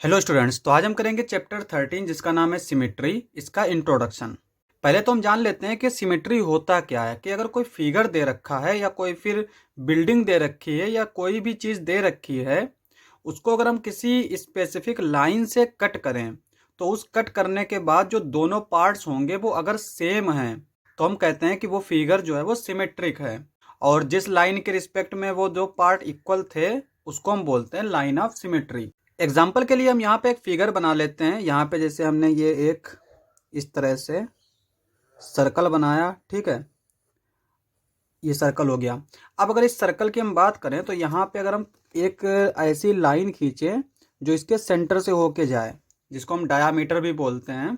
Hello students, तो आज हम करेंगे चैप्टर 13 जिसका नाम है सिमेट्री। इसका इंट्रोडक्शन। पहले तो हम जान लेते हैं कि सिमेट्री होता क्या है। कि अगर कोई फिगर दे रखा है या कोई फिर बिल्डिंग दे रखी है या कोई भी चीज़ दे रखी है, उसको अगर हम किसी स्पेसिफिक लाइन से कट करें तो उस कट करने के बाद जो दोनों पार्ट्स होंगे वो अगर सेम हैं तो हम कहते हैं कि वो फिगर जो है वो सिमेट्रिक है। और जिस लाइन के रिस्पेक्ट में वो दो पार्ट इक्वल थे उसको हम बोलते हैं लाइन ऑफ सिमेट्री। एग्जाम्पल के लिए हम यहाँ पे एक फिगर बना लेते हैं। यहाँ पे जैसे हमने ये एक इस तरह से सर्कल बनाया, ठीक है, ये सर्कल हो गया। अब अगर इस सर्कल की हम बात करें तो यहाँ पे अगर हम एक ऐसी लाइन खींचे जो इसके सेंटर से होके जाए, जिसको हम डायामीटर भी बोलते हैं,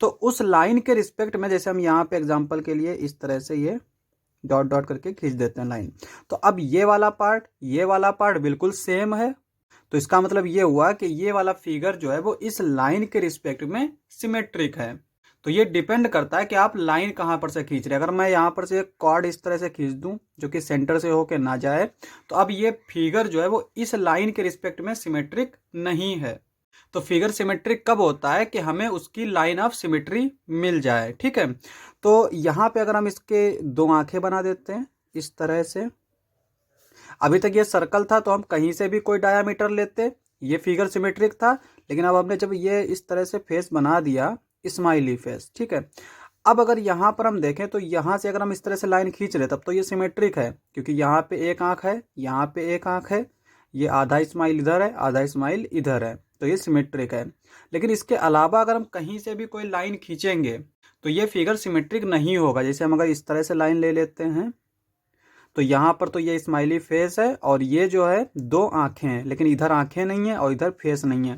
तो उस लाइन के रिस्पेक्ट में जैसे हम यहाँ पे एग्जाम्पल के लिए इस तरह से ये डॉट डॉट करके खींच देते हैं लाइन, तो अब ये वाला पार्ट बिल्कुल सेम है। तो इसका मतलब ये हुआ कि ये वाला फिगर जो है वो इस लाइन के रिस्पेक्ट में सिमेट्रिक है। तो ये डिपेंड करता है कि आप लाइन कहाँ पर से खींच रहे हैं। अगर मैं यहाँ पर से एक कॉर्ड इस तरह से खींच दूं जो कि सेंटर से होके ना जाए, तो अब ये फिगर जो है वो इस लाइन के रिस्पेक्ट में सिमेट्रिक नहीं है। तो फिगर सिमेट्रिक कब होता है कि हमें उसकी लाइन ऑफ सिमेट्री मिल जाए, ठीक है। तो यहाँ पे अगर हम इसके दो आंखें बना देते हैं इस तरह से, अभी तक ये सर्कल था तो हम कहीं से भी कोई डायामीटर लेते, ये फिगर सिमेट्रिक था। लेकिन अब हमने जब ये इस तरह से फेस बना दिया, स्माइली फेस, ठीक है। अब अगर यहाँ पर हम देखें तो यहाँ से अगर हम इस तरह से लाइन खींच रहे तब तो ये सिमेट्रिक है, क्योंकि यहाँ पे एक आंख है, यहाँ पे एक आंख है, ये आधा स्माइल इधर है, आधा स्माइल इधर है, तो ये सिमेट्रिक है। लेकिन इसके अलावा अगर हम कहीं से भी कोई लाइन खींचेंगे तो ये फिगर सिमेट्रिक नहीं होगा। जैसे हम अगर इस तरह से लाइन ले लेते हैं तो यहाँ पर तो ये स्माइली फेस है और ये जो है दो आंखें हैं, लेकिन इधर आंखें नहीं है और इधर फेस नहीं है।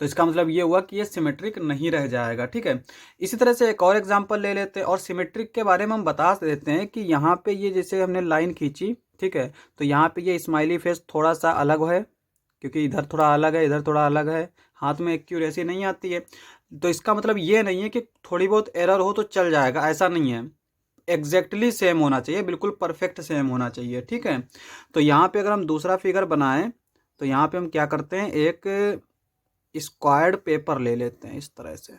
तो इसका मतलब ये हुआ कि ये सिमेट्रिक नहीं रह जाएगा, ठीक है। इसी तरह से एक और एग्जांपल ले लेते हैं और सिमेट्रिक के बारे में हम बता देते हैं कि यहाँ पे ये जैसे हमने लाइन खींची, ठीक है, तो यहाँ पे ये स्माइली फेस थोड़ा सा अलग है, क्योंकि इधर थोड़ा अलग है, इधर थोड़ा अलग है, हाथ में एक्यूरेसी नहीं आती है। तो इसका मतलब ये नहीं है कि थोड़ी बहुत एरर हो तो चल जाएगा, ऐसा नहीं है। एग्जैक्टली सेम होना चाहिए, बिल्कुल परफेक्ट सेम होना चाहिए, ठीक है। तो यहाँ पे अगर हम दूसरा फिगर बनाएं तो यहाँ पे हम क्या करते हैं, एक स्क्वायर्ड पेपर ले लेते हैं इस तरह से।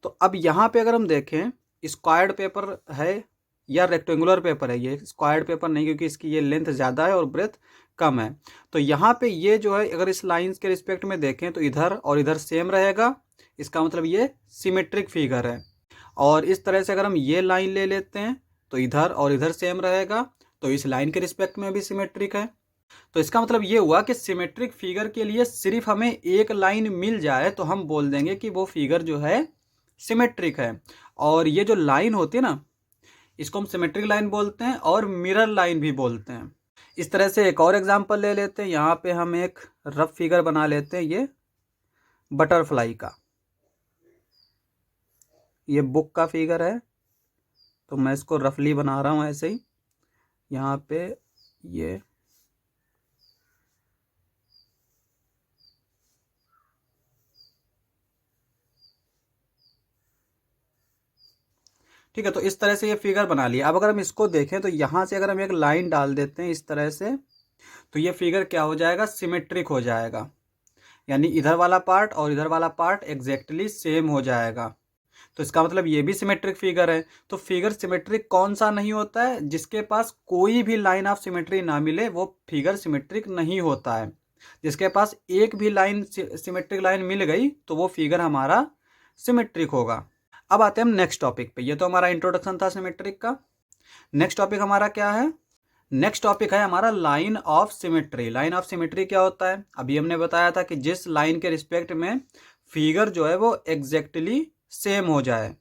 तो अब यहाँ पे अगर हम देखें स्क्वायर्ड पेपर है या रेक्टेंगुलर पेपर है, ये स्क्वायर्ड पेपर नहीं क्योंकि इसकी ये लेंथ ज़्यादा है और ब्रेथ कम है। तो यहाँ पे ये जो है अगर इस लाइंस के रिस्पेक्ट में देखें तो इधर और इधर सेम रहेगा, इसका मतलब ये सिमेट्रिक फिगर है। और इस तरह से अगर हम ये लाइन ले लेते हैं तो इधर और इधर सेम रहेगा, तो इस लाइन के रिस्पेक्ट में भी सिमेट्रिक है। तो इसका मतलब ये हुआ कि सिमेट्रिक फिगर के लिए सिर्फ हमें एक लाइन मिल जाए तो हम बोल देंगे कि वो फिगर जो है सिमेट्रिक है। और ये जो लाइन होती है ना, इसको हम सिमेट्रिक लाइन बोलते हैं और मिरर लाइन भी बोलते हैं। इस तरह से एक और एग्जांपल ले लेते हैं। यहाँ पे हम एक रफ फिगर बना लेते हैं, ये बटरफ्लाई का, ये बुक का फिगर है। तो मैं इसको रफली बना रहा हूँ ऐसे ही। यहाँ पे ये ठीक है, तो इस तरह से ये फिगर बना लिया। अब अगर हम इसको देखें तो यहाँ से अगर हम एक लाइन डाल देते हैं इस तरह से, तो ये फिगर क्या हो जाएगा, सिमेट्रिक हो जाएगा। यानी इधर वाला पार्ट और इधर वाला पार्ट एग्जैक्टली सेम हो जाएगा। तो इसका मतलब ये भी सिमेट्रिक फिगर है। तो फिगर सिमेट्रिक कौन सा नहीं होता है, जिसके पास कोई भी लाइन ऑफ सिमेट्री ना मिले वो फिगर सिमेट्रिक नहीं होता है। जिसके पास एक भी लाइन सिमेट्रिक लाइन मिल गई तो वो फिगर हमारा सिमेट्रिक होगा। अब आते हैं हम नेक्स्ट टॉपिक पे। ये तो हमारा इंट्रोडक्शन था सिमेट्रिक का। नेक्स्ट टॉपिक हमारा क्या है, नेक्स्ट टॉपिक है हमारा line of symmetry. Line of symmetry क्या होता है, अभी हमने बताया था कि जिस लाइन के रिस्पेक्ट में फिगर जो है वो एग्जैक्टली सेम हो जाए।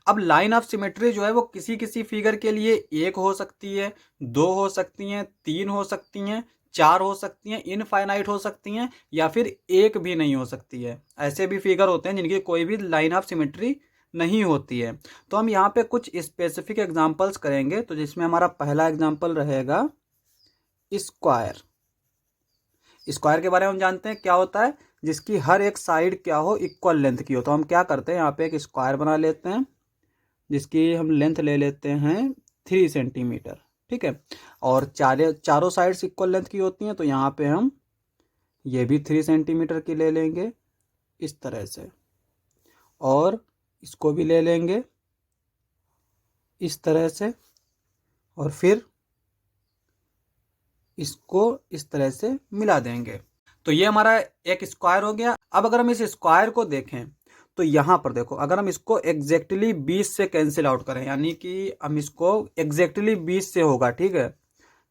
अब लाइन ऑफ सिमेट्री जो है वो किसी किसी फिगर के लिए एक हो सकती है, दो हो सकती हैं, तीन हो सकती हैं, चार हो सकती हैं, इनफाइनाइट हो सकती हैं, या फिर एक भी नहीं हो सकती है। ऐसे भी फिगर होते हैं जिनकी कोई भी लाइन ऑफ सिमेट्री नहीं होती है। तो हम यहाँ पे कुछ स्पेसिफिक एग्जांपल्स करेंगे। तो जिसमें हमारा पहला एग्जांपल रहेगा स्क्वायर। स्क्वायर के बारे में हम जानते हैं क्या होता है, जिसकी हर एक साइड क्या हो, इक्वल लेंथ की हो। तो हम क्या करते हैं, यहाँ पे एक स्क्वायर बना लेते हैं जिसकी हम लेंथ ले लेते हैं 3 सेंटीमीटर, ठीक है। और चारों साइड्स इक्वल लेंथ की होती हैं। तो यहाँ पे हम ये भी 3 सेंटीमीटर की ले लेंगे इस तरह से, और इसको भी ले लेंगे इस तरह से, और फिर इसको इस तरह से मिला देंगे। तो ये हमारा एक स्क्वायर हो गया। अब अगर हम इस स्क्वायर को देखें तो यहाँ पर देखो, अगर हम इसको एग्जैक्टली 20 से कैंसिल आउट करें, यानी कि हम इसको एग्जैक्टली 20 से होगा, ठीक है।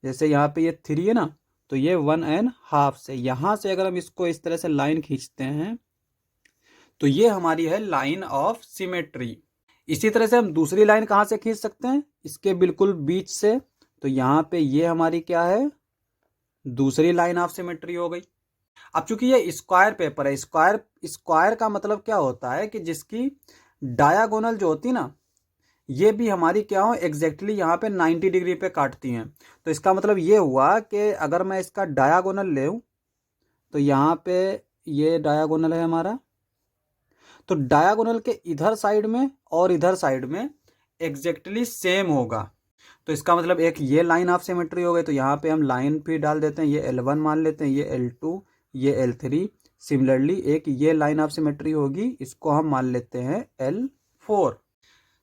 जैसे यहाँ पे ये 3 है ना, तो ये 1.5 से, यहाँ से अगर हम इसको इस तरह से लाइन खींचते हैं तो ये हमारी है लाइन ऑफ सिमेट्री। इसी तरह से हम दूसरी लाइन कहाँ से खींच सकते हैं, इसके बिल्कुल बीच से। तो यहाँ पे ये हमारी क्या है, दूसरी लाइन ऑफ सिमेट्री हो गई। अब चूंकि ये स्क्वायर पेपर है, स्क्वायर का मतलब क्या होता है कि जिसकी डायगोनल जो होती ना, ये भी हमारी क्या हो, एग्जैक्टली यहाँ पे 90 डिग्री पे काटती हैं। तो इसका मतलब ये हुआ कि अगर मैं इसका डायगोनल लूँ तो यहाँ पे ये डायगोनल है हमारा, तो डायगोनल के इधर साइड में और इधर साइड में एग्जैक्टली सेम होगा। तो इसका मतलब एक ये लाइन ऑफ सिमेट्री हो गई। तो यहाँ पे हम लाइन भी डाल देते हैं, ये L1 मान लेते हैं, ये L2, ये L3। सिमिलरली एक ये लाइन ऑफ सिमेट्री होगी, इसको हम मान लेते हैं L4।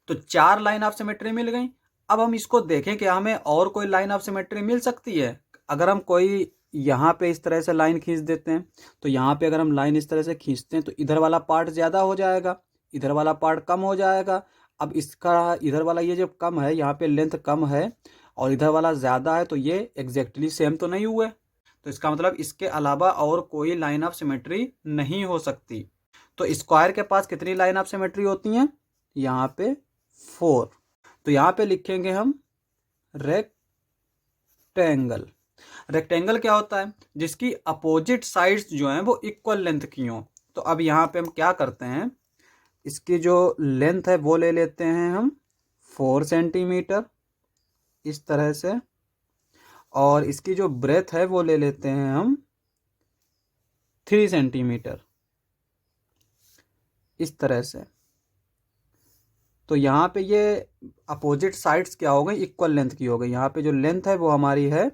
तो 4 लाइन ऑफ सिमेट्री मिल गई। अब हम इसको देखें कि हमें और कोई लाइन ऑफ सिमेट्री मिल सकती है। अगर हम कोई यहाँ पे इस तरह से लाइन खींच देते हैं, तो यहाँ पे अगर हम लाइन इस तरह से खींचते हैं तो इधर वाला पार्ट ज़्यादा हो जाएगा, इधर वाला पार्ट कम हो जाएगा। अब इसका इधर वाला ये जो कम है, यहाँ पे लेंथ कम है और इधर वाला ज़्यादा है, तो ये एग्जैक्टली सेम तो नहीं हुए। तो इसका मतलब इसके अलावा और कोई लाइन ऑफ सिमेट्री नहीं हो सकती। तो स्क्वायर के पास कितनी लाइन ऑफ सिमेट्री होती हैं, यहाँ पे 4। तो यहाँ पे लिखेंगे हम रेक्टेंगल। रेक्टेंगल क्या होता है, जिसकी अपोजिट साइड्स जो हैं वो इक्वल लेंथ की हों। तो अब यहाँ पे हम क्या करते हैं, इसकी जो लेंथ है वो ले लेते हैं हम 4 सेंटीमीटर इस तरह से, और इसकी जो ब्रेथ है वो ले लेते हैं हम 3 सेंटीमीटर इस तरह से। तो यहाँ पे ये अपोजिट साइड्स क्या हो गई, इक्वल लेंथ की हो गई। यहाँ पे जो लेंथ है वो हमारी है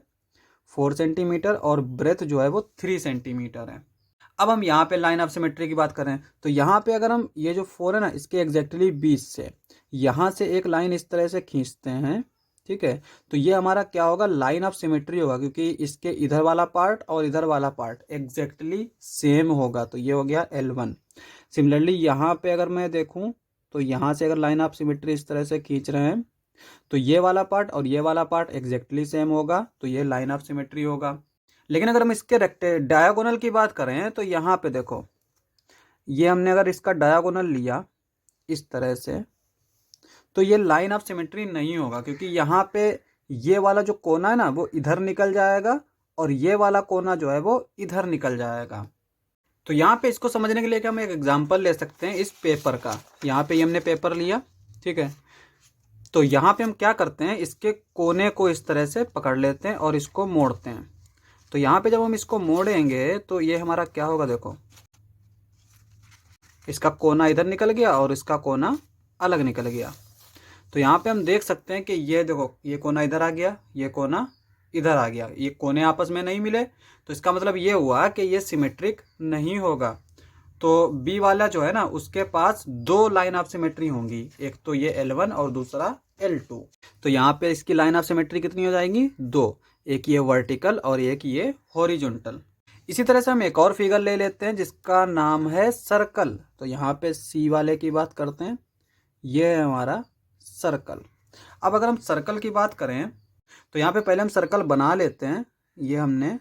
4 सेंटीमीटर और ब्रेथ जो है वो 3 सेंटीमीटर है। अब हम यहाँ पे लाइन ऑफ सिमेट्री की बात करें तो यहाँ पे अगर हम ये जो 4 है ना, इसके एग्जैक्टली 20 से यहाँ से एक लाइन इस तरह से खींचते हैं, ठीक है। तो ये हमारा क्या होगा, लाइन ऑफ सिमेट्री होगा, क्योंकि इसके इधर वाला पार्ट और इधर वाला पार्ट एग्जैक्टली सेम होगा। तो ये हो गया L1। सिमिलरली यहाँ पे अगर मैं देखूँ तो यहाँ से अगर लाइन ऑफ सिमेट्री इस तरह से खींच रहे हैं तो ये वाला पार्ट और ये वाला पार्ट एग्जैक्टली सेम होगा, तो ये लाइन ऑफ सिमेट्री होगा। लेकिन अगर हम इसके डायगोनल की बात करें तो यहाँ पे देखो, ये हमने अगर इसका डायगोनल लिया इस तरह से तो ये लाइन ऑफ सिमेट्री नहीं होगा, क्योंकि यहाँ पे ये वाला जो कोना है ना वो इधर निकल जाएगा और ये वाला कोना जो है वो इधर निकल जाएगा। तो यहाँ पे इसको समझने के लिए हम एक एग्जांपल ले सकते हैं इस पेपर का। यहाँ पे ये हमने पेपर लिया, ठीक है। तो यहाँ पे हम क्या करते हैं, इसके कोने को इस तरह से पकड़ लेते हैं और इसको मोड़ते हैं। तो यहाँ पे जब हम इसको मोड़ेंगे तो ये हमारा क्या होगा, देखो इसका कोना इधर निकल गया और इसका कोना अलग निकल गया। तो यहाँ पे हम देख सकते हैं कि ये देखो, ये कोना इधर आ गया, ये कोना इधर आ गया, ये कोने आपस में नहीं मिले। तो इसका मतलब ये हुआ कि ये सिमेट्रिक नहीं होगा। तो बी वाला जो है ना, उसके पास 2 लाइन ऑफ सिमेट्री होंगी, एक तो ये L1 और दूसरा L2। तो यहाँ पे इसकी लाइन ऑफ सिमेट्री कितनी हो जाएंगी, 2, एक ये वर्टिकल और एक ये हॉरिजॉन्टल। इसी तरह से हम एक और फिगर ले लेते हैं जिसका नाम है सर्कल। तो यहाँ पे सी वाले की बात करते हैं, ये है हमारा सर्कल। अब अगर हम सर्कल की बात करें तो यहाँ पे पहले हम सर्कल बना लेते हैं। ये हमने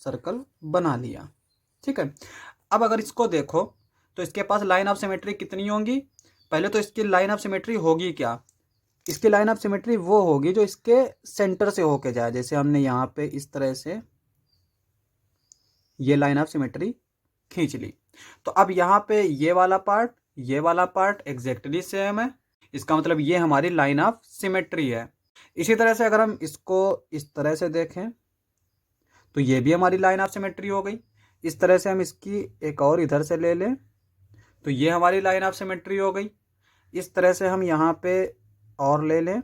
सर्कल बना लिया, ठीक है। अब अगर इसको देखो तो इसके पास लाइन ऑफ सिमेट्री कितनी होंगी, पहले तो इसकी लाइन ऑफ सिमेट्री होगी क्या, इसकी लाइन ऑफ सिमेट्री वो होगी जो इसके सेंटर से होके जाए। जैसे हमने यहाँ पे इस तरह से ये लाइन ऑफ सिमेट्री खींच ली, तो अब यहाँ पे ये वाला पार्ट एग्जैक्टली सेम है। इसका मतलब ये हमारी लाइन ऑफ सिमेट्री है। इसी तरह से अगर हम इसको इस तरह से देखें तो ये भी हमारी लाइन ऑफ सिमेट्री हो गई। इस तरह से हम इसकी एक और इधर से ले लें तो ये हमारी लाइन ऑफ सिमेट्री हो गई। इस तरह से हम यहाँ पे और ले लें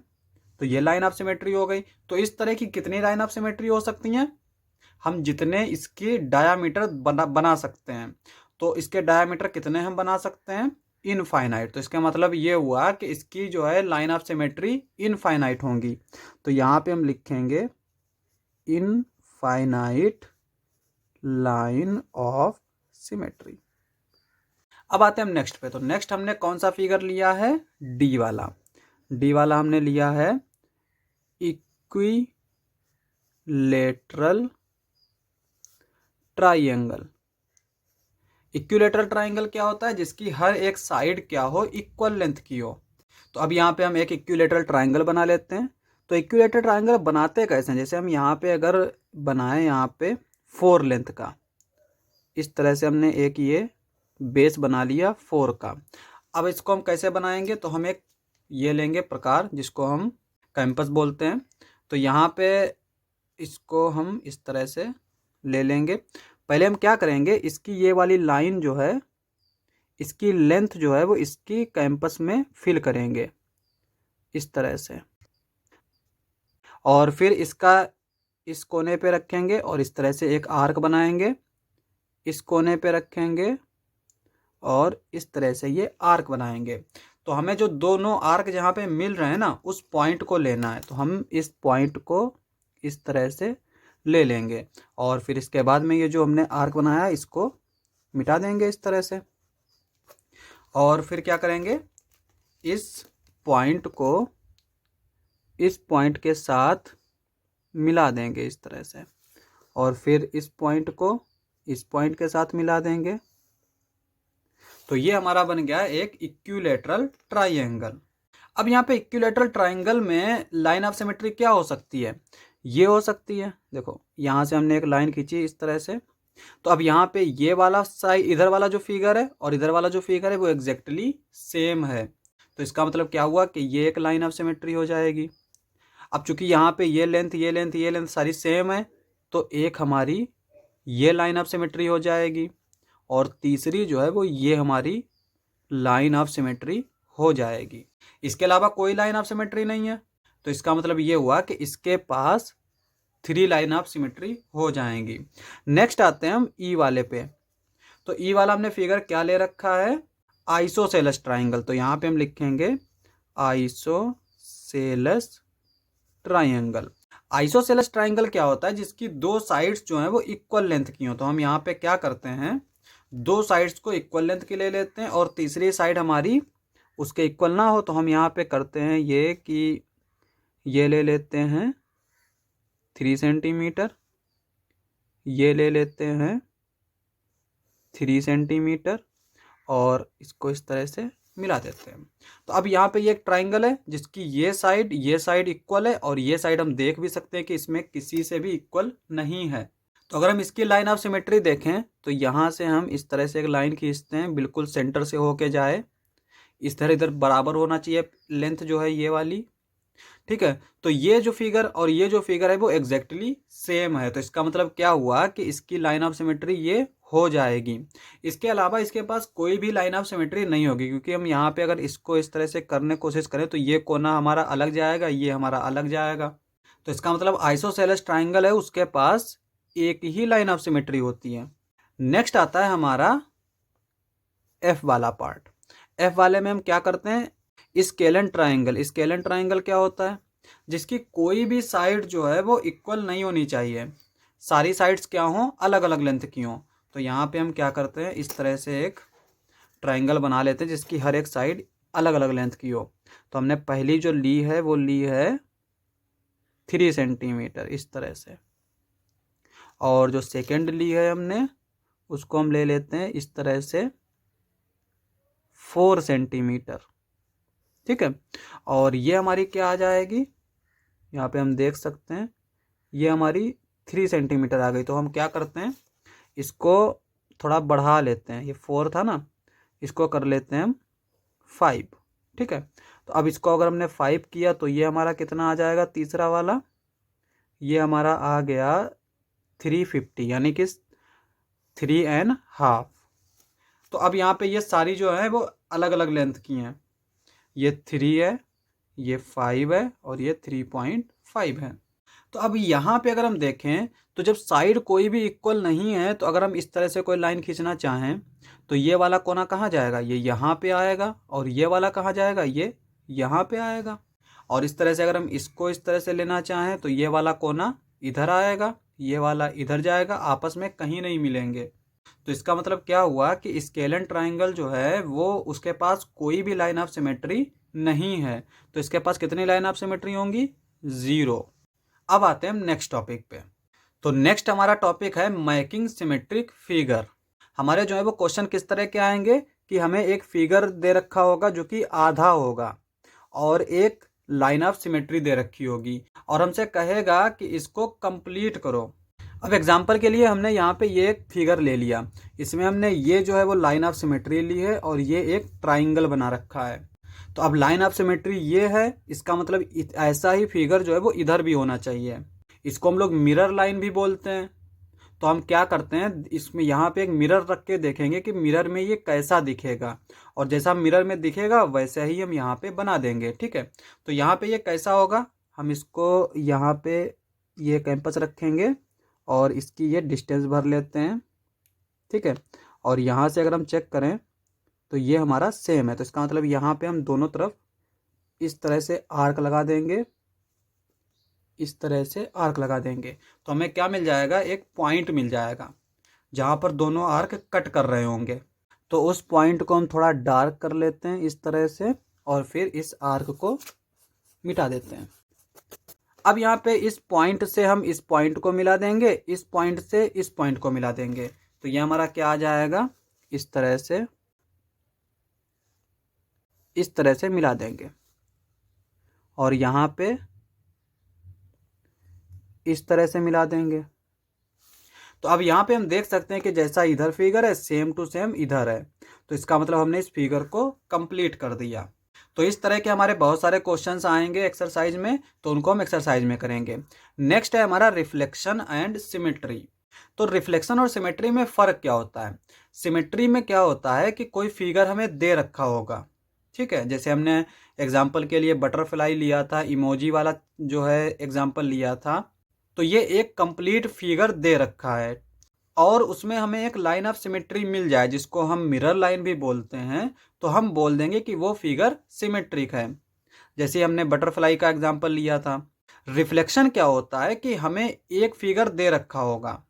तो ये लाइन ऑफ सिमेट्री हो गई। तो इस तरह की कितनी लाइन ऑफ सिमेट्री हो सकती हैं, हम जितने इसकी डायामीटर बना सकते हैं। तो इसके डायामीटर कितने हम बना सकते हैं? इनफाइनाइट। तो इसका मतलब ये हुआ कि इसकी जो है लाइन ऑफ सिमेट्री इनफाइनाइट होंगी। तो यहाँ पे हम लिखेंगे इनफाइनाइट लाइन ऑफ सिमेट्री। अब आते हैं हम नेक्स्ट पे। तो नेक्स्ट हमने कौन सा फिगर लिया है? डी वाला। डी वाला हमने लिया है इक्विलेटरल ट्राइंगल। इक्विलेटरल ट्राइंगल क्या होता है? जिसकी हर एक साइड क्या हो? इक्वल लेंथ की हो। तो अब यहाँ पे हम एक इक्विलेटरल ट्राइंगल बना लेते हैं। तो इक्विलेटरल ट्राइंगल बनाते कैसे हैं? जैसे हम यहाँ पे अगर बनाए यहाँ पे 4 लेंथ का, इस तरह से हमने एक ये बेस बना लिया 4 का। अब इसको हम कैसे बनाएंगे? तो हम एक ये लेंगे प्रकार जिसको हम कैंपस बोलते हैं। तो यहाँ पे इसको हम इस तरह से ले लेंगे। पहले हम क्या करेंगे, इसकी ये वाली लाइन जो है, इसकी लेंथ जो है वो इसकी कैंपस में फिल करेंगे इस तरह से, और फिर इसका इस कोने पे रखेंगे और इस तरह से एक आर्क बनाएंगे, इस कोने पे रखेंगे और इस तरह से ये आर्क बनाएंगे। तो हमें जो दोनों आर्क जहाँ पे मिल रहे हैं ना, उस पॉइंट को लेना है। तो हम इस पॉइंट को इस तरह से ले लेंगे और फिर इसके बाद में ये जो हमने आर्क बनाया है इसको मिटा देंगे इस तरह से। और फिर क्या करेंगे, इस पॉइंट को इस पॉइंट के साथ मिला देंगे इस तरह से, और फिर इस पॉइंट को इस पॉइंट के साथ मिला देंगे। तो ये हमारा बन गया एक इक्विलेटरल ट्राइंगल। अब यहाँ पे इक्विलेटरल ट्राइंगल में लाइन ऑफ सिमेट्री क्या हो सकती है? ये हो सकती है। देखो यहाँ से हमने एक लाइन खींची इस तरह से। तो अब यहाँ पे ये वाला साइड, इधर वाला जो फिगर है और इधर वाला जो फिगर है वो एग्जैक्टली सेम है। तो इसका मतलब क्या हुआ कि ये एक लाइन ऑफ सिमेट्री हो जाएगी। अब चूंकि यहाँ पे ये लेंथ ये लेंथ ये लेंथ सारी सेम है, तो एक हमारी ये लाइन ऑफ सिमेट्री हो जाएगी और तीसरी जो है वो ये हमारी लाइन ऑफ सिमेट्री हो जाएगी। इसके अलावा कोई लाइन ऑफ सिमेट्री नहीं है। तो इसका मतलब ये हुआ कि इसके पास 3 लाइन ऑफ सिमेट्री हो जाएंगी। नेक्स्ट आते हैं हम ई वाले पे। तो ई वाला हमने फिगर क्या ले रखा है? Isosceles triangle. तो यहाँ पे हम लिखेंगे आइसोसेलेस ट्राइंगल। आइसोसेलेस ट्राइंगल क्या होता है? जिसकी 2 साइड्स जो हैं वो इक्वल लेंथ की हो। तो हम यहाँ पे क्या करते हैं, 2 साइड्स को इक्वल लेंथ की ले लेते हैं और तीसरी साइड हमारी उसके इक्वल ना हो, तो हम यहाँ पे करते हैं ये कि ये ले लेते हैं 3 सेंटीमीटर, ये ले लेते हैं 3 सेंटीमीटर और इसको इस तरह से मिला देते हैं। तो अब यहाँ पे ये एक ट्राइंगल है जिसकी ये साइड इक्वल है और ये साइड हम देख भी सकते हैं कि इसमें किसी से भी इक्वल नहीं है। तो अगर हम इसकी लाइन ऑफ सिमेट्री देखें तो यहाँ से हम इस तरह से एक लाइन खींचते हैं, बिल्कुल सेंटर से होके जाए, इस तरह इधर बराबर होना चाहिए लेंथ जो है ये वाली, ठीक है। तो ये जो फिगर और ये जो फिगर है वो एग्जैक्टली सेम है। तो इसका मतलब क्या हुआ कि इसकी लाइन ऑफ सिमेट्री ये हो जाएगी। इसके अलावा इसके पास कोई भी लाइन ऑफ सिमेट्री नहीं होगी, क्योंकि हम यहाँ पे अगर इसको इस तरह से करने की कोशिश करें तो ये कोना हमारा अलग जाएगा, ये हमारा अलग जाएगा। तो इसका मतलब आइसोसेलेस ट्राइंगल है उसके पास एक ही लाइन ऑफ सिमेट्री होती है। नेक्स्ट आता है हमारा एफ वाला पार्ट। एफ वाले में हम क्या करते हैं, स्केलन ट्राइंगल। स्केलन ट्राइंगल क्या होता है? जिसकी कोई भी साइड जो है वो इक्वल नहीं होनी चाहिए, सारी साइड्स क्या हो, अलग अलग लेंथ की हो। तो यहाँ पे हम क्या करते हैं, इस तरह से एक ट्राइंगल बना लेते हैं जिसकी हर एक साइड अलग अलग लेंथ की हो। तो हमने पहली जो ली है वो ली है 3 सेंटीमीटर इस तरह से, और जो सेकेंड ली है हमने उसको हम ले लेते हैं इस तरह से 4 सेंटीमीटर, ठीक है। और ये हमारी क्या आ जाएगी, यहाँ पे हम देख सकते हैं ये हमारी 3 सेंटीमीटर आ गई। तो हम क्या करते हैं, इसको थोड़ा बढ़ा लेते हैं, ये 4 था ना, इसको कर लेते हैं हम 5, ठीक है। तो अब इसको अगर हमने 5 किया तो ये हमारा कितना आ जाएगा, तीसरा वाला ये हमारा आ गया 350, यानी कि 3.5। तो अब यहाँ पे ये सारी जो है वो अलग अलग लेंथ की हैं, ये 3 है, ये 5 है और ये 3.5 है। तो अब यहाँ पे अगर हम देखें तो जब साइड कोई भी इक्वल नहीं है, तो अगर हम इस तरह से कोई लाइन खींचना चाहें तो ये वाला कोना कहाँ जाएगा, ये यहाँ पे आएगा, और ये वाला कहाँ जाएगा, ये यहाँ पे आएगा। और इस तरह से अगर हम इसको इस तरह से लेना चाहें तो ये वाला कोना इधर आएगा, ये वाला इधर जाएगा, आपस में कहीं नहीं मिलेंगे। तो इसका मतलब क्या हुआ कि स्केलन ट्राइंगल जो है वो उसके पास कोई भी लाइन ऑफ सिमेट्री नहीं है। तो इसके पास कितनी लाइन ऑफ सिमेट्री होंगी, 0। अब आते हैं हम नेक्स्ट टॉपिक पे। तो नेक्स्ट हमारा टॉपिक है मेकिंग सिमेट्रिक फिगर। हमारे जो है वो क्वेश्चन किस तरह के आएंगे कि हमें एक फिगर दे रखा होगा जो कि आधा होगा और एक लाइन ऑफ सिमेट्री दे रखी होगी और हमसे कहेगा कि इसको कंप्लीट करो। अब एग्जांपल के लिए हमने यहाँ पे ये एक फिगर ले लिया, इसमें हमने ये जो है वो लाइन ऑफ सिमेट्री ली है और ये एक ट्राइंगल बना रखा है। तो अब लाइन ऑफ सिमेट्री ये है, इसका मतलब ऐसा ही फिगर जो है वो इधर भी होना चाहिए। इसको हम लोग मिरर लाइन भी बोलते हैं। तो हम क्या करते हैं, इसमें यहाँ पे एक मिरर रख के देखेंगे कि मिरर में ये कैसा दिखेगा, और जैसा मिरर में दिखेगा वैसे ही हम यहाँ पे बना देंगे। ठीक है, तो यहाँ पे ये कैसा होगा, हम इसको यहाँ पे ये कैंपस रखेंगे और इसकी ये डिस्टेंस भर लेते हैं। ठीक है, और यहाँ से अगर हम चेक करें तो ये हमारा सेम है। तो इसका मतलब यहाँ पे हम दोनों तरफ इस तरह से आर्क लगा देंगे, इस तरह से आर्क लगा देंगे, तो हमें क्या मिल जाएगा, एक पॉइंट मिल जाएगा जहाँ पर दोनों आर्क कट कर रहे होंगे। तो उस पॉइंट को हम थोड़ा डार्क कर लेते हैं इस तरह से और फिर इस आर्क को मिटा देते हैं। अब यहाँ पे इस पॉइंट से हम इस पॉइंट को मिला देंगे, इस पॉइंट से इस पॉइंट को मिला देंगे, तो ये हमारा क्या आ जाएगा, इस तरह से मिला देंगे और यहाँ पे इस तरह से मिला देंगे। तो अब यहाँ पे हम देख सकते हैं कि जैसा इधर फिगर है सेम टू सेम इधर है। तो इसका मतलब हमने इस फिगर को कंप्लीट कर दिया। तो इस तरह के हमारे बहुत सारे क्वेश्चंस आएंगे एक्सरसाइज में, तो उनको हम एक्सरसाइज में करेंगे। नेक्स्ट है हमारा रिफ्लेक्शन एंड सिमेट्री। तो रिफ्लेक्शन और सिमेट्री में फ़र्क क्या होता है। सिमेट्री में क्या होता है कि कोई फिगर हमें दे रखा होगा, ठीक है, जैसे हमने एग्जाम्पल के लिए बटरफ्लाई लिया था, इमोजी वाला जो है एग्जाम्पल लिया था। तो ये एक कंप्लीट फिगर दे रखा है और उसमें हमें एक लाइन ऑफ सिमेट्री मिल जाए जिसको हम मिरर लाइन भी बोलते हैं, तो हम बोल देंगे कि वो फिगर सिमेट्रिक है। जैसे हमने बटरफ्लाई का एग्जाम्पल लिया था। रिफ्लेक्शन क्या होता है कि हमें एक फिगर दे रखा होगा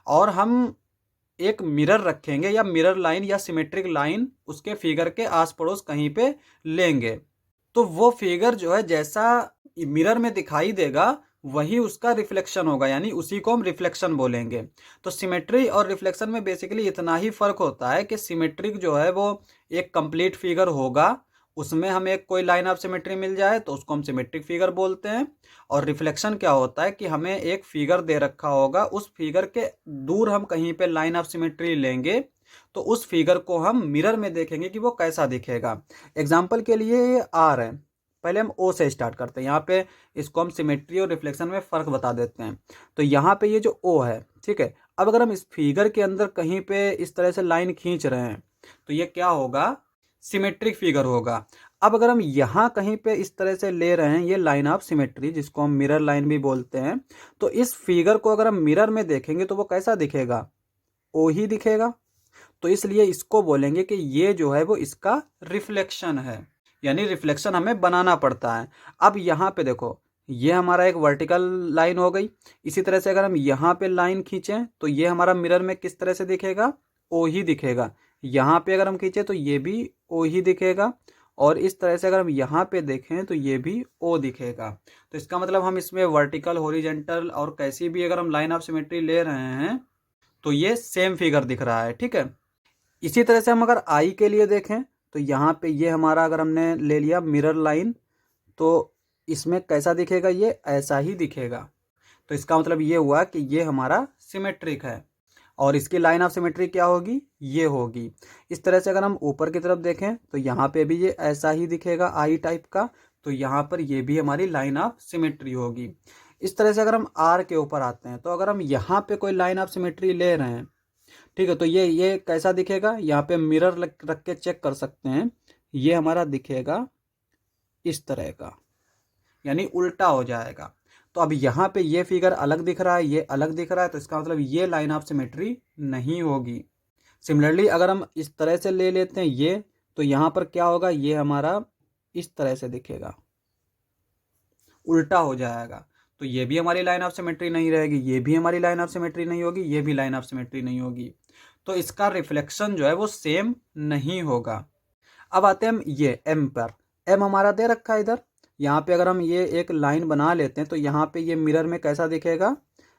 और हम एक मिरर रखेंगे या मिरर लाइन या सिमेट्रिक लाइन उसके फिगर के आस पड़ोस कहीं पे लेंगे, तो वो फिगर जो है जैसा मिरर में दिखाई देगा वही उसका रिफ्लेक्शन होगा, यानी उसी को हम रिफ्लेक्शन बोलेंगे। तो सिमेट्री और रिफ्लेक्शन में बेसिकली इतना ही फर्क होता है कि सिमेट्रिक जो है वो एक कंप्लीट फिगर होगा, उसमें हमें कोई लाइन ऑफ सिमेट्री मिल जाए तो उसको हम सिमेट्रिक फिगर बोलते हैं। और रिफ्लेक्शन क्या होता है कि हमें एक फिगर दे रखा होगा, उस फिगर के दूर हम कहीं पे लाइन ऑफ सिमेट्री लेंगे तो उस फिगर को हम मिरर में देखेंगे कि वो कैसा दिखेगा। एग्जाम्पल के लिए ये आर है, पहले हम ओ से स्टार्ट करते हैं। यहाँ पे इसको हम सिमेट्री और रिफ्लेक्शन में फ़र्क बता देते हैं। तो यहाँ पे ये जो ओ है, ठीक है, अब अगर हम इस फिगर के अंदर कहीं पे इस तरह से लाइन खींच रहे हैं तो ये क्या होगा, सिमेट्रिक फिगर होगा। अब अगर हम यहाँ कहीं पे इस तरह से ले रहे हैं ये लाइन ऑफ सिमेट्री जिसको हम मिरर लाइन भी बोलते हैं, तो इस फिगर को अगर हम मिरर में देखेंगे तो वो कैसा दिखेगा, ओ ही दिखेगा। तो इसलिए इसको बोलेंगे कि ये जो है वो इसका रिफ्लेक्शन है, यानी रिफ्लेक्शन हमें बनाना पड़ता है। अब यहाँ पे देखो, ये हमारा एक वर्टिकल लाइन हो गई। इसी तरह से अगर हम यहाँ पे लाइन खींचें तो ये हमारा मिरर में किस तरह से दिखेगा, ओ ही दिखेगा। यहाँ पे अगर हम खींचें तो ये भी ओ ही दिखेगा और इस तरह से अगर हम यहाँ पे देखें तो ये भी ओ दिखेगा। तो इसका मतलब हम इसमें वर्टिकल, हॉरिजॉन्टल और कैसी भी अगर हम लाइन ऑफ सिमेट्री ले रहे हैं तो ये सेम फिगर दिख रहा है, ठीक है। इसी तरह से हम अगर आई के लिए देखें तो यहाँ पे ये हमारा अगर हमने ले लिया मिरर लाइन तो इसमें कैसा दिखेगा, ये ऐसा ही दिखेगा। तो इसका मतलब ये हुआ कि ये हमारा सिमेट्रिक है और इसकी लाइन ऑफ सिमेट्री क्या होगी, ये होगी। इस तरह से अगर हम ऊपर की तरफ देखें तो यहाँ पे भी ये ऐसा ही दिखेगा आई टाइप का, तो यहाँ पर ये भी हमारी लाइन ऑफ सिमेट्री होगी। इस तरह से अगर हम आर के ऊपर आते हैं तो अगर हम यहाँ पे कोई लाइन ऑफ सिमेट्री ले रहे हैं, ठीक है, तो ये कैसा दिखेगा, यहाँ पे मिरर रख के चेक कर सकते हैं, ये हमारा दिखेगा इस तरह का, यानी उल्टा हो जाएगा। तो अब यहाँ पे ये फिगर अलग दिख रहा है, ये अलग दिख रहा है, तो इसका मतलब ये लाइन ऑफ सिमेट्री नहीं होगी। सिमिलरली अगर हम इस तरह से ले लेते हैं ये, तो यहाँ पर क्या होगा, ये हमारा इस तरह से दिखेगा, उल्टा हो जाएगा। तो ये भी हमारी लाइन ऑफ सिमेट्री नहीं रहेगी, ये भी हमारी लाइन ऑफ सिमेट्री नहीं होगी, ये भी लाइन ऑफ सिमेट्री नहीं होगी। तो इसका रिफ्लेक्शन जो है वो सेम नहीं होगा। अब आते हैं हम ये एम पर। एम हमारा दे रखा है इधर, यहाँ पे अगर हम ये एक लाइन बना लेते हैं तो यहाँ पे ये मिरर में कैसा दिखेगा,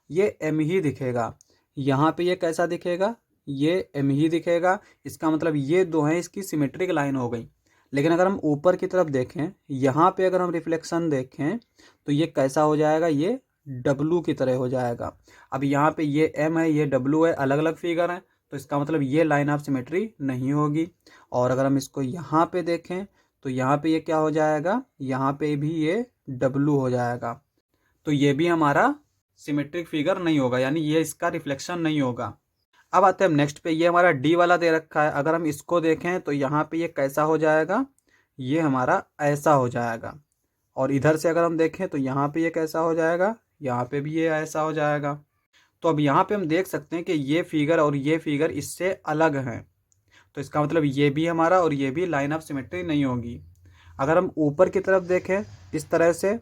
ये एम ही दिखेगा। यहाँ पे ये कैसा दिखेगा, ये एम ही दिखेगा। इसका मतलब ये दो हैं, इसकी सिमेट्रिक लाइन हो गई। लेकिन अगर हम ऊपर की तरफ देखें, यहाँ पे अगर हम रिफ्लेक्शन देखें तो ये कैसा हो जाएगा, ये डब्लू की तरह हो जाएगा। अब यहाँ पे ये एम है, ये डब्लू है, अलग अलग फिगर हैं, तो इसका मतलब ये लाइन ऑफ सिमेट्री नहीं होगी। और अगर हम इसको यहाँ पे देखें तो यहाँ पे ये क्या हो जाएगा, यहाँ पे भी ये डब्लू हो जाएगा। तो ये भी हमारा सिमेट्रिक फिगर नहीं होगा, यानी ये इसका रिफ्लेक्शन नहीं होगा। अब आते हैं हम नेक्स्ट पे। ये हमारा डी वाला दे रखा है, अगर हम इसको देखें तो यहाँ पे ये कैसा हो जाएगा, ये हमारा ऐसा हो जाएगा। और इधर से अगर हम देखें तो यहाँ पे ये कैसा हो जाएगा, यहाँ पे भी ये ऐसा हो जाएगा। तो अब यहाँ पे हम देख सकते हैं कि ये फिगर और ये फिगर इससे अलग हैं, तो इसका मतलब ये भी हमारा और ये भी लाइन ऑफ सिमेट्री नहीं होगी। अगर हम ऊपर की तरफ देखें इस तरह से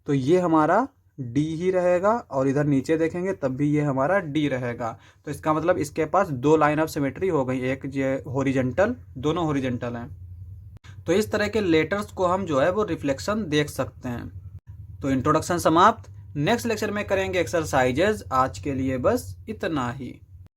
तो ये हमारा डी ही रहेगा, और इधर नीचे देखेंगे तब भी ये हमारा डी रहेगा। तो इसका मतलब इसके पास दो लाइन ऑफ सिमेट्री हो गई, एक ये हॉरिजॉन्टल, दोनों हॉरिजॉन्टल हैं। तो इस तरह के लेटर्स को हम जो है वो रिफ्लेक्शन देख सकते हैं। तो इंट्रोडक्शन समाप्त। नेक्स्ट लेक्चर में करेंगे एक्सरसाइजेज। आज के लिए बस इतना ही।